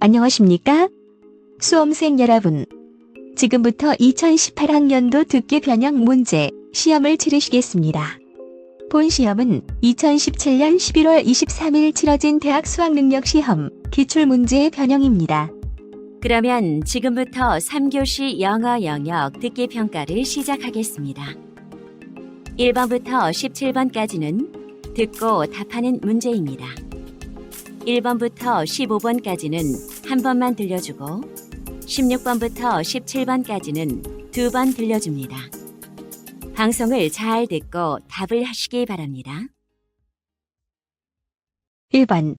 안녕하십니까? 수험생 여러분. 지금부터 2018학년도 듣기 변형 문제 시험을 치르시겠습니다. 본 시험은 2017년 11월 23일 치러진 대학 수학능력시험 기출문제의 변형입니다. 그러면 지금부터 3교시 영어 영역 듣기 평가를 시작하겠습니다. 1번부터 17번까지는 듣고 답하는 문제입니다. 1번부터 15번까지는 한 번만 들려주고 16번부터 17번까지는 두 번 들려줍니다. 방송을 잘 듣고 답을 하시기 바랍니다. 1번.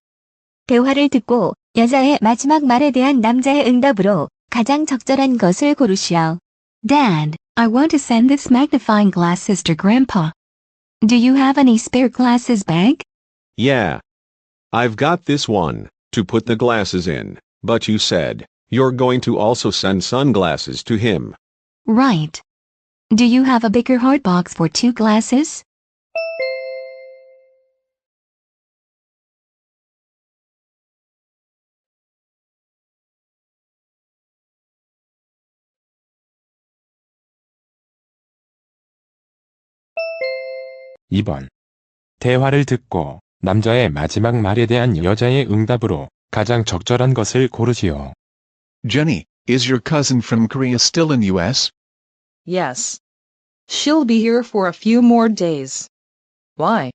대화를 듣고 여자의 마지막 말에 대한 남자의 응답으로 가장 적절한 것을 고르시오. Dad, I want to send this magnifying glasses to Grandpa. Do you have any spare glasses bag? Yeah. I've got this one, to put the glasses in, but you said, you're going to also send sunglasses to him. Right. Do you have a bigger hard box for 2 glasses? (2번) 대화를 듣고 남자의 마지막 말에 대한 여자의 응답으로 가장 적절한 것을 고르시오. Jenny, is your cousin from Korea still in US? Yes. She'll be here for a few more days. Why?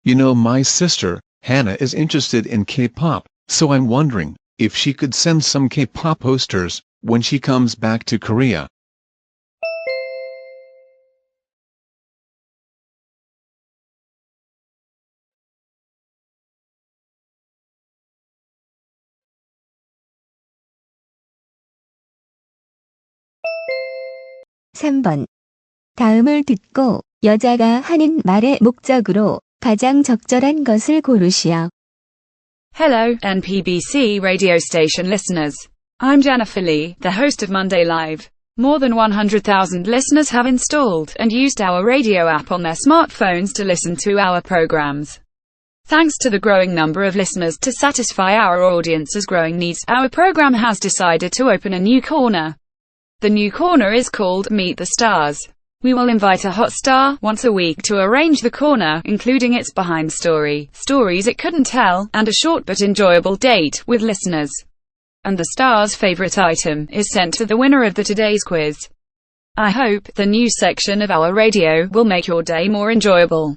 You know, my sister, Hannah, is interested in K-pop, so I'm wondering if she could send some K-pop posters when she comes back to Korea. (3번) 다음을 듣고 여자가 하는 말의 목적으로 가장 적절한 것을 고르시오. Hello, NPBC radio station listeners. I'm Jennifer Lee, the host of Monday Live. More than 100,000 listeners have installed and used our radio app on their smartphones to listen to our programs. Thanks to the growing number of listeners to satisfy our audience's growing needs, our program has decided to open a new corner. The new corner is called Meet the Stars. We will invite a hot star once a week to arrange the corner, including its behind story, stories it couldn't tell, and a short but enjoyable date with listeners. And the star's favorite item is sent to the winner of today's quiz. I hope the new section of our radio will make your day more enjoyable.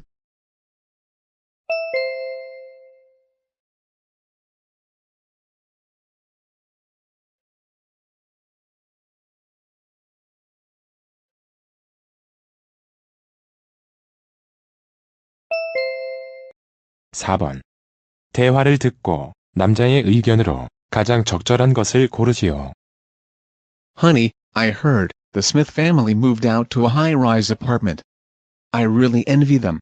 (4번) 대화를 듣고 남자의 의견으로 가장 적절한 것을 고르시오. Honey, I heard the Smith family moved out to a high-rise apartment. I really envy them.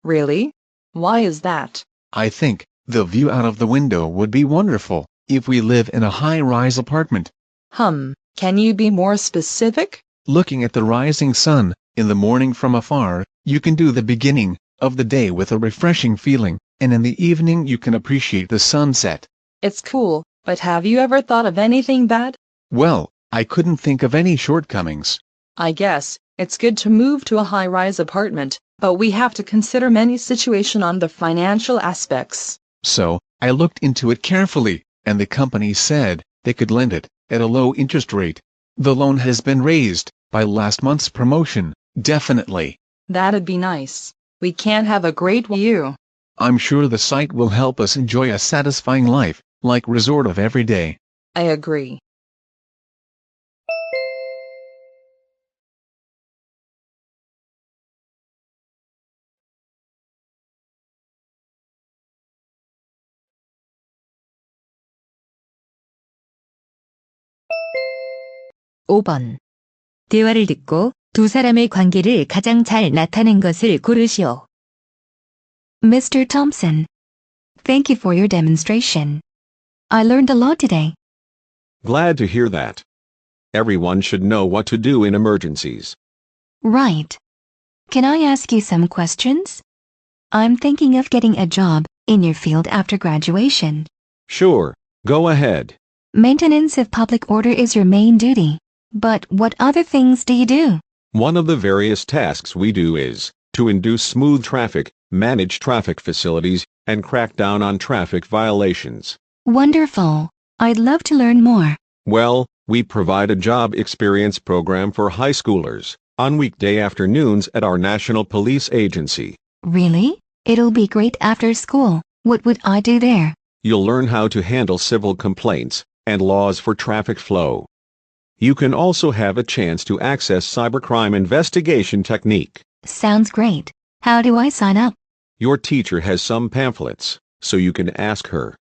Really? Why is that? I think the view out of the window would be wonderful if we live in a high-rise apartment. Can you be more specific? Looking at the rising sun in the morning from afar, you can do the beginning of the day with a refreshing feeling, and in the evening you can appreciate the sunset. It's cool, but have you ever thought of anything bad? Well, I couldn't think of any shortcomings. I guess it's good to move to a high-rise apartment, but we have to consider many situations on the financial aspects. So, I looked into it carefully, and the company said they could lend it at a low interest rate. The loan has been raised by last month's promotion, definitely. That'd be nice. We can't have a great view. I'm sure the site will help us enjoy a satisfying life, like resort of every day. I agree. (5번) 대화를 듣고 두 사람의 관계를 가장 잘 나타낸 것을 고르시오. Mr. Thompson, thank you for your demonstration. I learned a lot today. Glad to hear that. Everyone should know what to do in emergencies. Right. Can I ask you some questions? I'm thinking of getting a job in your field after graduation. Sure, go ahead. Maintenance of public order is your main duty. But what other things do you do? One of the various tasks we do is to induce smooth traffic, manage traffic facilities, and crack down on traffic violations. Wonderful. I'd love to learn more. Well, we provide a job experience program for high schoolers on weekday afternoons at our National Police Agency. Really? It'll be great after school. What would I do there? You'll learn how to handle civil complaints and laws for traffic flow. You can also have a chance to access cybercrime investigation technique. Sounds great. How do I sign up? Your teacher has some pamphlets, so you can ask her.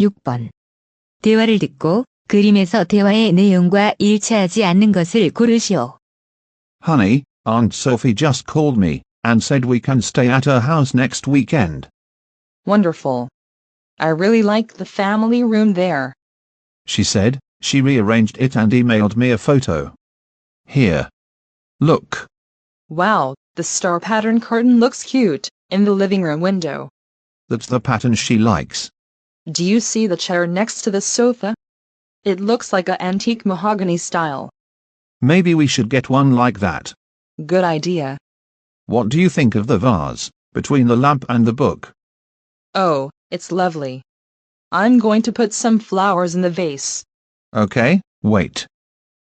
(6번) 대화를 듣고 그림에서 대화의 내용과 일치하지 않는 것을 고르시오. Honey, Aunt Sophie just called me and said we can stay at her house next weekend. Wonderful. I really like the family room there. She said she rearranged it and emailed me a photo. Here. Look. Wow, the star pattern curtain looks cute in the living room window. That's the pattern she likes. Do you see the chair next to the sofa? It looks like an antique mahogany style. Maybe we should get one like that. Good idea. What do you think of the vase between the lamp and the book? Oh, it's lovely. I'm going to put some flowers in the vase. Okay, wait.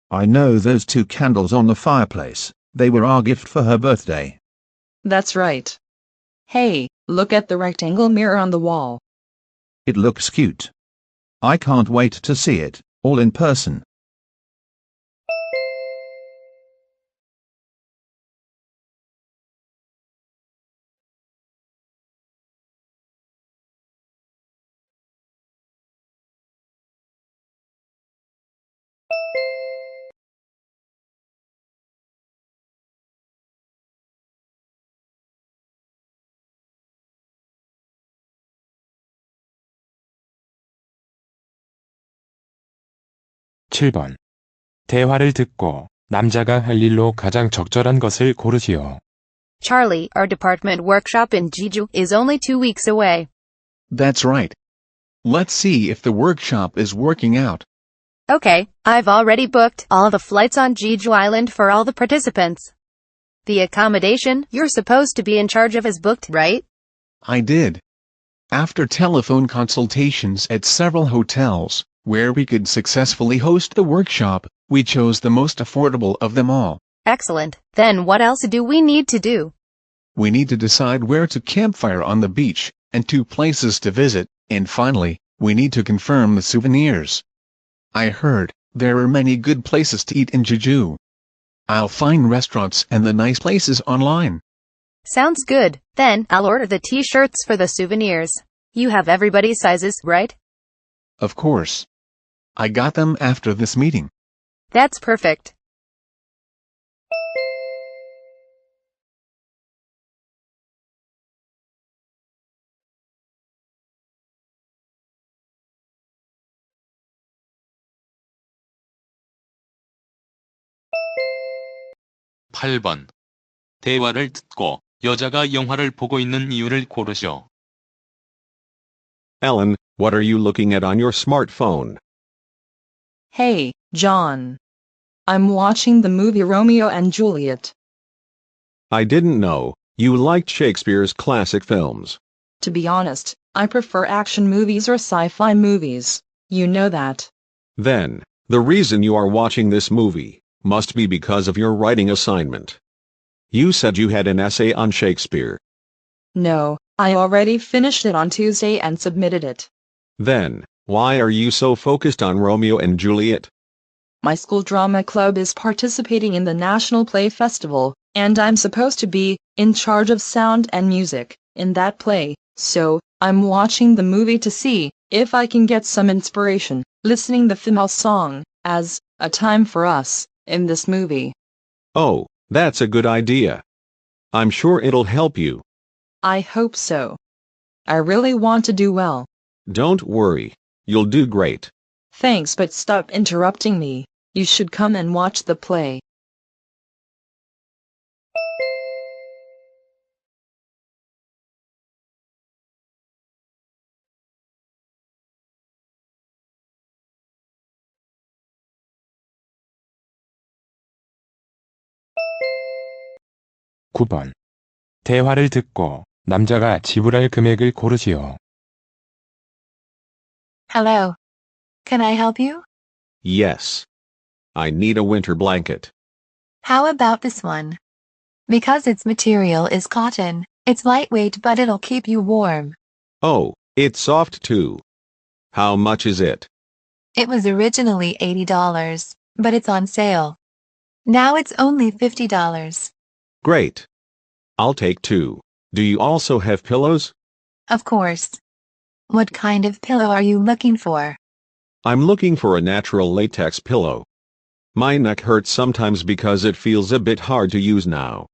I know those 2 candles on the fireplace. They were our gift for her birthday. That's right. Hey, look at the rectangle mirror on the wall. It looks cute. I can't wait to see it, all in person. (7번) 대화를 듣고 남자가 할 일로 가장 적절한 것을 고르시오. Charlie, our department workshop in Jeju is only 2 weeks away. That's right. Let's see if the workshop is working out. Okay, I've already booked all the flights on Jeju Island for all the participants. The accommodation you're supposed to be in charge of is booked, right? I did. After telephone consultations at several hotels, where we could successfully host the workshop, we chose the most affordable of them all. Excellent. Then what else do we need to do? We need to decide where to campfire on the beach, and 2 places to visit, and finally, we need to confirm the souvenirs. I heard there are many good places to eat in Jeju. I'll find restaurants and the nice places online. Sounds good. Then I'll order the t-shirts for the souvenirs. You have everybody's sizes, right? Of course. I got them after this meeting. That's perfect. (8번) 대화를 듣고 여자가 영화를 보고 있는 이유를 고르시오. Ellen, what are you looking at on your smartphone? Hey, John. I'm watching the movie Romeo and Juliet. I didn't know you liked Shakespeare's classic films. To be honest, I prefer action movies or sci-fi movies. You know that. Then, the reason you are watching this movie must be because of your writing assignment. You said you had an essay on Shakespeare. No, I already finished it on Tuesday and submitted it. Then, why are you so focused on Romeo and Juliet? My school drama club is participating in the National Play Festival, and I'm supposed to be in charge of sound and music in that play, so I'm watching the movie to see if I can get some inspiration, listening the female song as A Time for Us in this movie. Oh, that's a good idea. I'm sure it'll help you. I hope so. I really want to do well. Don't worry. You'll do great. Thanks, but stop interrupting me. You should come and watch the play. (9번) 대화를 듣고 남자가 지불할 금액을 고르시오. Hello. Can I help you? Yes. I need a winter blanket. How about this one? Because its material is cotton, it's lightweight but it'll keep you warm. Oh, it's soft too. How much is it? It was originally $80, but it's on sale. Now it's only $50. Great. I'll take 2. Do you also have pillows? Of course. What kind of pillow are you looking for? I'm looking for a natural latex pillow. My neck hurts sometimes because it feels a bit hard to use now.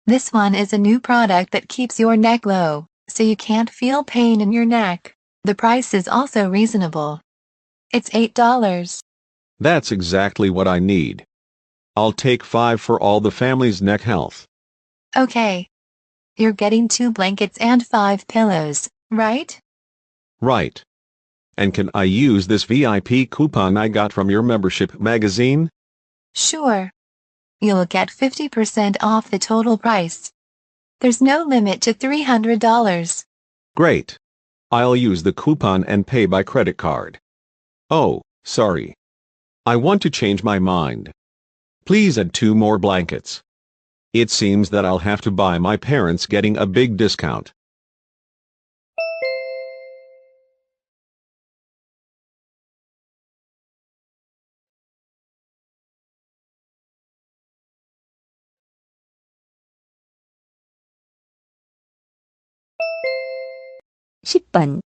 This one is a new product that keeps your neck low, so you can't feel pain in your neck. The price is also reasonable. It's $8. That's exactly what I need. I'll take 5 for all the family's neck health. Okay. You're getting 2 blankets and 5 pillows, right? Right. And can I use this VIP coupon I got from your membership magazine? Sure. You'll get 50% off the total price. There's no limit to $300. Great. I'll use the coupon and pay by credit card. Oh, sorry. I want to change my mind. Please add 2 more blankets. It seems that I'll have to buy my parents getting a big discount. (10번)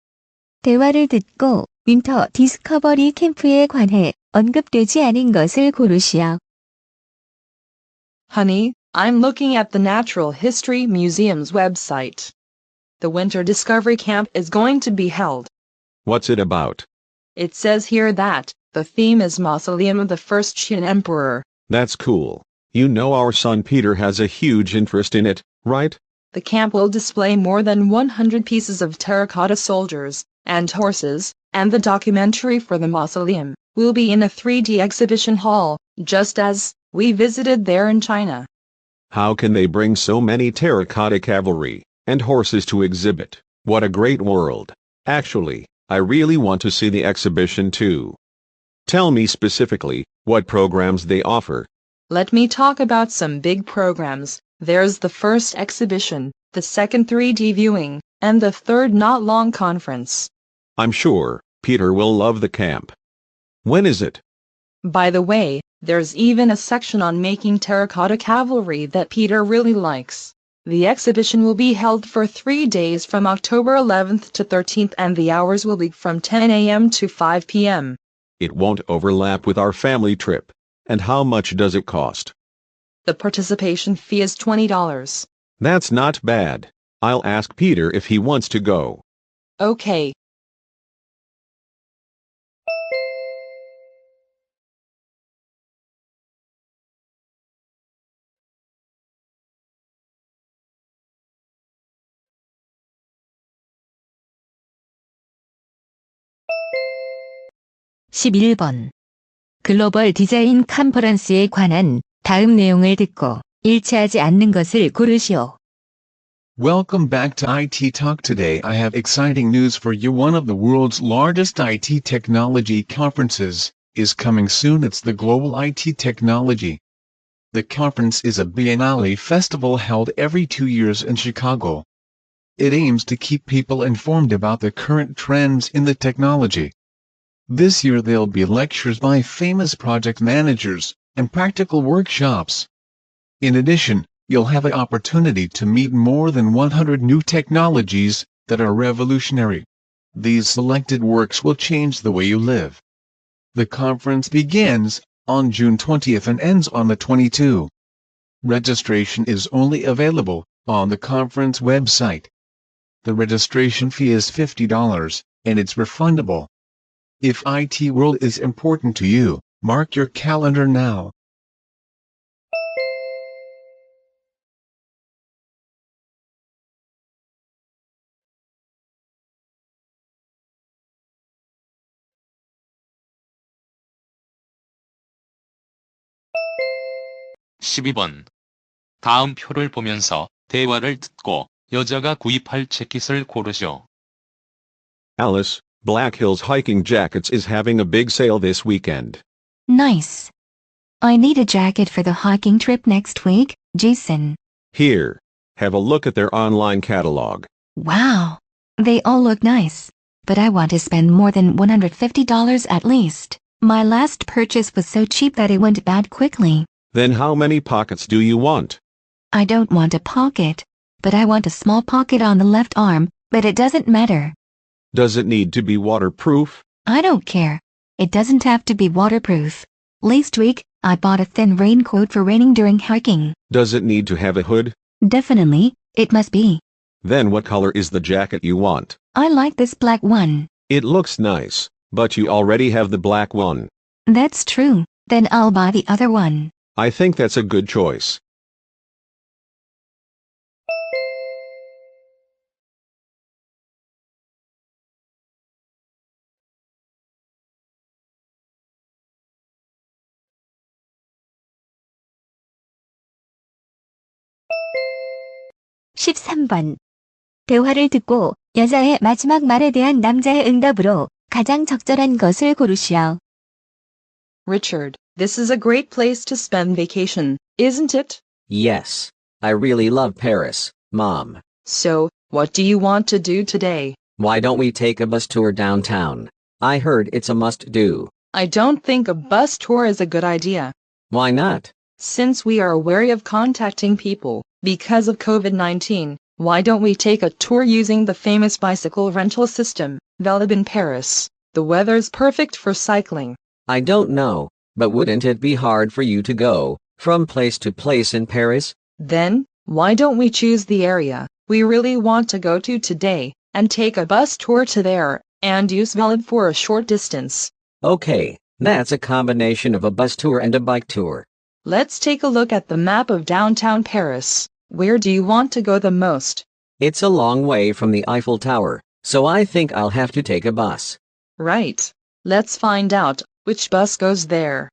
대화를 듣고 윈터 디스커버리 캠프에 관해 언급되지 않은 것을 고르시오. Honey, I'm looking at the Natural History Museum's website. The Winter Discovery Camp is going to be held. What's it about? It says here that the theme is Mausoleum of the First Qin Emperor. That's cool. You know our son Peter has a huge interest in it, right? The camp will display more than 100 pieces of terracotta soldiers and horses, and the documentary for the mausoleum will be in a 3D exhibition hall, just as we visited there in China. How can they bring so many terracotta cavalry and horses to exhibit? What a great world. Actually, I really want to see the exhibition too. Tell me specifically what programs they offer. Let me talk about some big programs. There's the first exhibition, the second 3D viewing, and the third not-long conference. I'm sure Peter will love the camp. When is it? By the way, there's even a section on making terracotta cavalry that Peter really likes. The exhibition will be held for 3 days from October 11th to 13th, and the hours will be from 10 a.m. to 5 p.m. It won't overlap with our family trip. And how much does it cost? The participation fee is $20. That's not bad. I'll ask Peter if he wants to go. Okay. (11번) 글로벌 디자인 컨퍼런스에 관한 다음 내용을 듣고 일치하지 않는 것을 고르시오. Welcome back to IT Talk. Today I have exciting news for you. One of the world's largest IT technology conferences is coming soon. It's the Global IT Technology. The conference is a biennale festival held every 2 years in Chicago. It aims to keep people informed about the current trends in the technology. This year there'll be lectures by famous project managers and practical workshops. In addition, you'll have an opportunity to meet more than 100 new technologies that are revolutionary. These selected works will change the way you live. The conference begins on June 20th and ends on the 22nd. Registration is only available on the conference website. The registration fee is $50, and it's refundable. If IT World is important to you, mark your calendar now. (12번) 다음 표를 보면서 대화를 듣고 여자가 구입할 재킷을 고르시오. Alice, Black Hills Hiking Jackets is having a big sale this weekend. Nice. I need a jacket for the hiking trip next week, Jason. Here. Have a look at their online catalog. Wow. They all look nice. But I want to spend more than $150 at least. My last purchase was so cheap that it went bad quickly. Then how many pockets do you want? I don't want a pocket, but I want a small pocket on the left arm, but it doesn't matter. Does it need to be waterproof? I don't care. It doesn't have to be waterproof. Last week, I bought a thin raincoat for raining during hiking. Does it need to have a hood? Definitely, it must be. Then what color is the jacket you want? I like this black one. It looks nice, but you already have the black one. That's true. Then I'll buy the other one. I think that's a good choice. (13번) 대화를 듣고 여자의 마지막 말에 대한 남자의 응답으로 가장 적절한 것을 고르시오. Richard, this is a great place to spend vacation, isn't it? Yes. I really love Paris, Mom. So, what do you want to do today? Why don't we take a bus tour downtown? I heard it's a must-do. I don't think a bus tour is a good idea. Why not? Since we are wary of contacting people because of COVID-19, why don't we take a tour using the famous bicycle rental system, Velib in Paris? The weather's perfect for cycling. I don't know, but wouldn't it be hard for you to go from place to place in Paris? Then, why don't we choose the area we really want to go to today, and take a bus tour to there, and use Velib for a short distance? Okay, that's a combination of a bus tour and a bike tour. Let's take a look at the map of downtown Paris. Where do you want to go the most? It's a long way from the Eiffel Tower, so I think I'll have to take a bus. Right. Let's find out which bus goes there.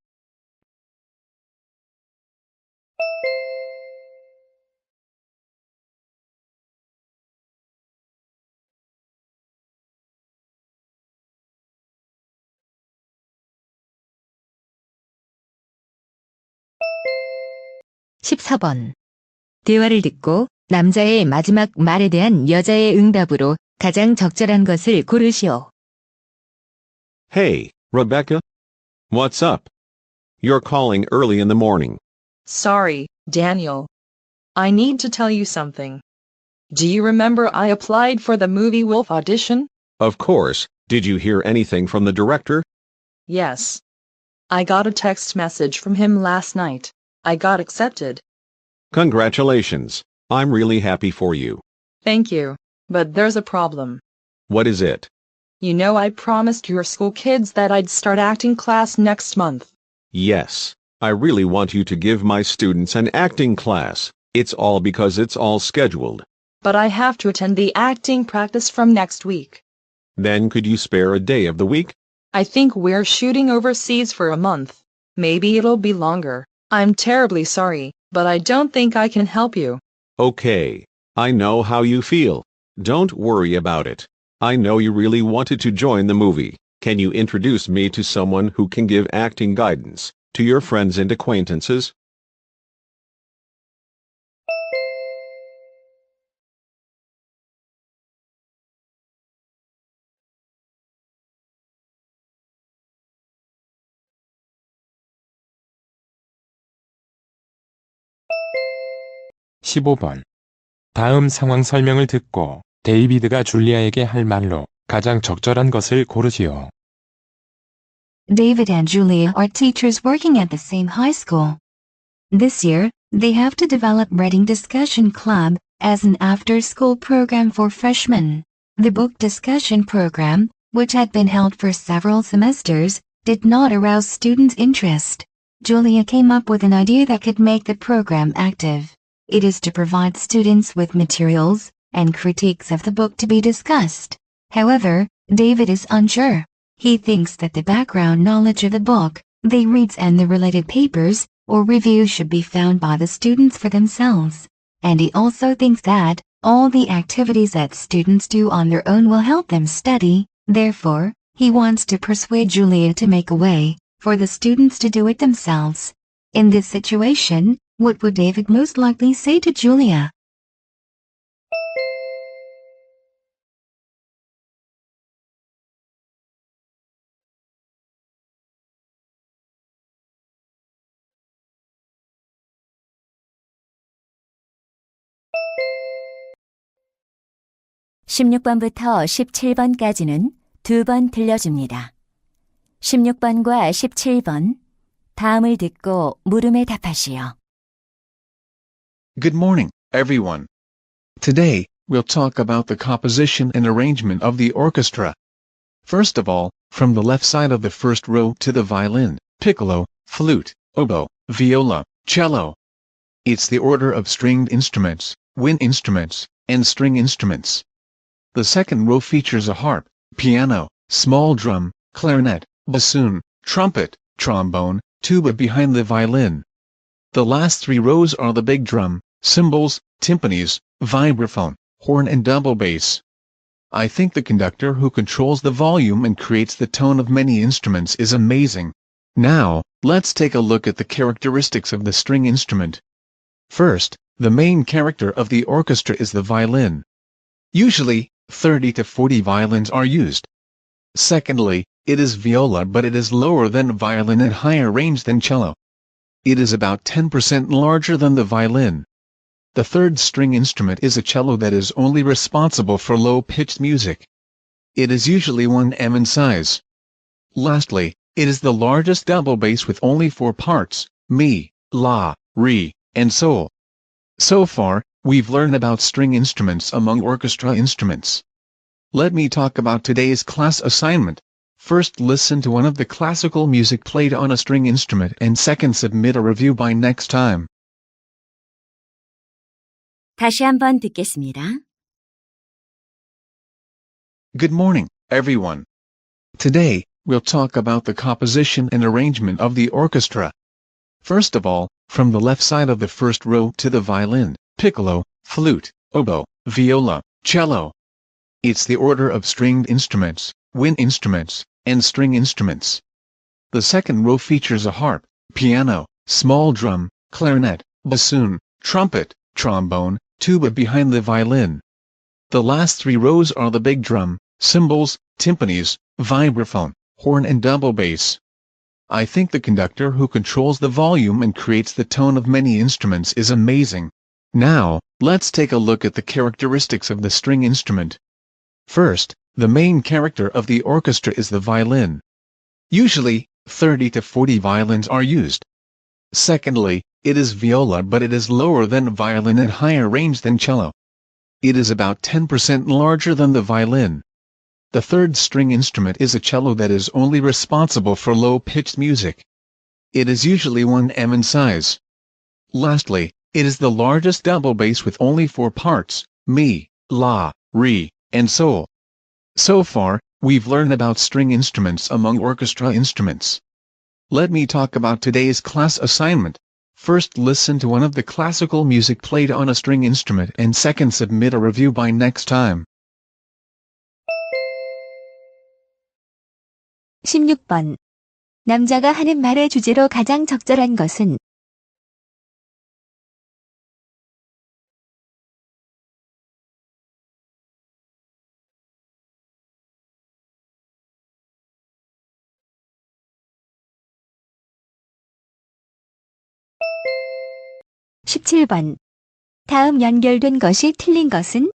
(14번) 대화를 듣고 남자의 마지막 말에 대한 여자의 응답으로 가장 적절한 것을 고르시오. Hey, Rebecca? What's up? You're calling early in the morning. Sorry, Daniel. I need to tell you something. Do you remember I applied for the movie Wolf audition? Of course. Did you hear anything from the director? Yes. I got a text message from him last night. I got accepted. Congratulations. I'm really happy for you. Thank you. But there's a problem. What is it? You know I promised your school kids that I'd start acting class next month. Yes. I really want you to give my students an acting class. It's all because it's all scheduled. But I have to attend the acting practice from next week. Then could you spare a day of the week? I think we're shooting overseas for a month. Maybe it'll be longer. I'm terribly sorry, but I don't think I can help you. Okay. I know how you feel. Don't worry about it. I know you really wanted to join the movie. Can you introduce me to someone who can give acting guidance to your friends and acquaintances? (15번) 다음 상황 설명을 듣고 데이비드가 줄리아에게 할 말로 가장 적절한 것을 고르시오. David and Julia are teachers working at the same high school. This year, they have to develop Reading Discussion Club as an after-school program for freshmen. The book discussion program which had been held for several semesters, did not arouse students' interest. Julia came up with an idea that could make the program active. It is to provide students with materials and critiques of the book to be discussed. However, David is unsure. He thinks that the background knowledge of the book they read and the related papers or reviews should be found by the students for themselves. And he also thinks that all the activities that students do on their own will help them study. Therefore, he wants to persuade Julia to make a way for the students to do it themselves. In this situation, what would David most likely say to Julia? (16번부터 17번까지는) 2번 들려줍니다. 16번과 17번 다음을 듣고 물음에 답하시오. Good morning, everyone. Today, we'll talk about the composition and arrangement of the orchestra. First of all, from the left side of the first row to the violin, piccolo, flute, oboe, viola, cello. It's the order of stringed instruments, wind instruments, and string instruments. The second row features a harp, piano, small drum, clarinet, bassoon, trumpet, trombone, tuba behind the violin. The last 3 rows are the big drum, cymbals, timpanis, vibraphone, horn and double bass. I think the conductor who controls the volume and creates the tone of many instruments is amazing. Now, let's take a look at the characteristics of the string instrument. First, the main character of the orchestra is the violin. Usually, 30 to 40 violins are used. Secondly, it is viola, but it is lower than violin and higher range than cello. It is about 10% larger than the violin. The third string instrument is a cello that is only responsible for low-pitched music. It is usually 1 in size. Lastly, it is the largest double bass with only 4 parts, mi, la, re, and sol. So far, we've learned about string instruments among orchestra instruments. Let me talk about today's class assignment. First, listen to one of the classical music played on a string instrument, and second, submit a review by next time. 다시 한번 듣겠습니다. Good morning, everyone. Today, we'll talk about the composition and arrangement of the orchestra. First of all, from the left side of the first row to the violin, piccolo, flute, oboe, viola, cello. It's the order of stringed instruments, wind instruments, and string instruments. The second row features a harp, piano, small drum, clarinet, bassoon, trumpet, trombone, tuba behind the violin. The last 3 rows are the big drum, cymbals, timpanis, vibraphone, horn and double bass. I think the conductor who controls the volume and creates the tone of many instruments is amazing. Now, let's take a look at the characteristics of the string instrument. First, the main character of the orchestra is the violin. Usually, 30 to 40 violins are used. Secondly, it is viola, but it is lower than violin and higher range than cello. It is about 10% larger than the violin. The third string instrument is a cello that is only responsible for low-pitched music. It is usually 1 in size. Lastly, it is the largest double bass with only 4 parts, mi, la, re, and sol. So far, we've learned about string instruments among orchestra instruments. Let me talk about today's class assignment. First, listen to one of the classical music played on a string instrument, and second, submit a review by next time. 16번. 남자가 하는 말의 주제로 가장 적절한 것은? (17번) 다음 연결된 것이 틀린 것은?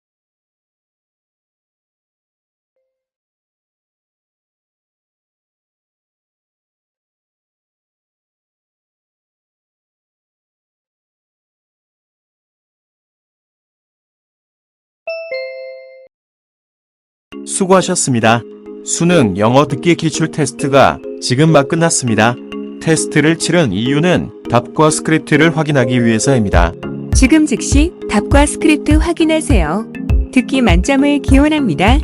수고하셨습니다. 수능 영어 듣기 기출 테스트가 지금 막 끝났습니다. 테스트를 치른 이유는 답과 스크립트를 확인하기 위해서입니다. 지금 즉시 답과 스크립트 확인하세요. 듣기 만점을 기원합니다.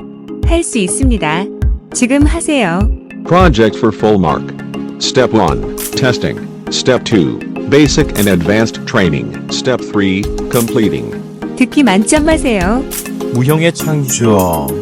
할 수 있습니다. 지금 하세요. Project for full mark. Step 1, testing. Step 2, basic and advanced training. Step 3, completing. 듣기 만점 하세요. 무형의 창조.